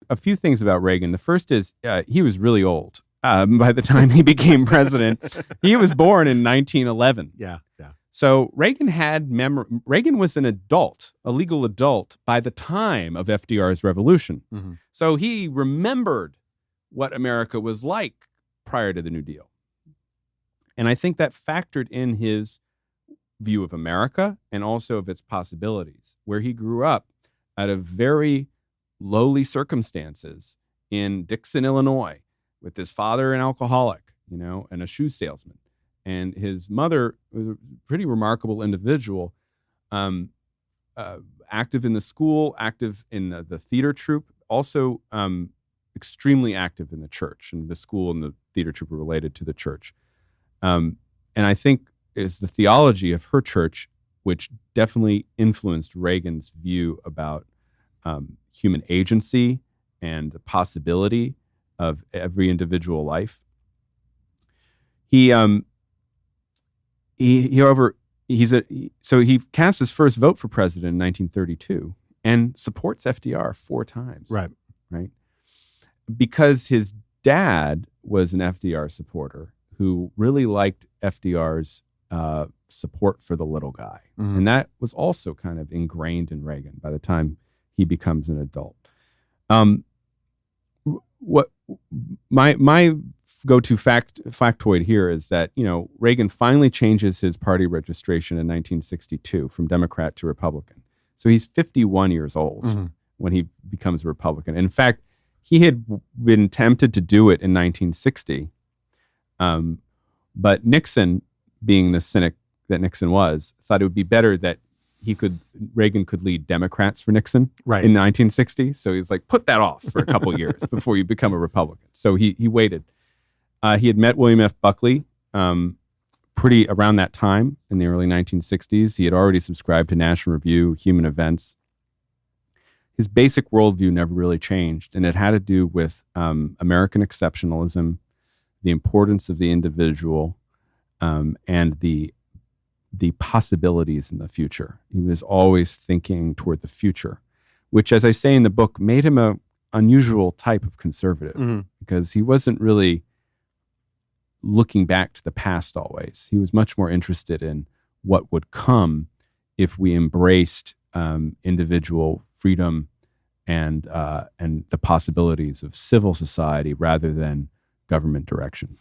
a few things about Reagan. The first is he was really old by the time he became president. He was born in 1911. Yeah. So Reagan had Reagan was an adult, a legal adult, by the time of FDR's revolution. Mm-hmm. So he remembered what America was like prior to the New Deal. And I think that factored in his view of America and also of its possibilities, where he grew up out of very lowly circumstances in Dixon, Illinois, with his father an alcoholic, and a shoe salesman. And his mother was a pretty remarkable individual, active in the school, active in the theater troupe, also extremely active in the church. And the school and the theater troupe were related to the church. And I think is the theology of her church, which definitely influenced Reagan's view about human agency and the possibility of every individual life. However, he cast his first vote for president in 1932 and supports FDR 4 times. Right. Because his dad was an FDR supporter who really liked FDR's support for the little guy. Mm-hmm. And that was also kind of ingrained in Reagan by the time he becomes an adult. What my go-to factoid here is that, Reagan finally changes his party registration in 1962 from Democrat to Republican. So he's 51 years old mm-hmm. when he becomes a Republican. In fact, he had been tempted to do it in 1960. But Nixon, being the cynic that Nixon was, thought it would be better that Reagan could lead Democrats for Nixon in 1960. So he's like, put that off for a couple years before you become a Republican. So he waited. He had met William F. Buckley pretty around that time in the early 1960s. He had already subscribed to National Review, Human Events. His basic worldview never really changed, and it had to do with American exceptionalism, the importance of the individual, and the possibilities in the future. He was always thinking toward the future, which, as I say in the book, made him an unusual type of conservative, mm-hmm. because he wasn't really looking back to the past always. He was much more interested in what would come if we embraced individual freedom and the possibilities of civil society rather than government direction.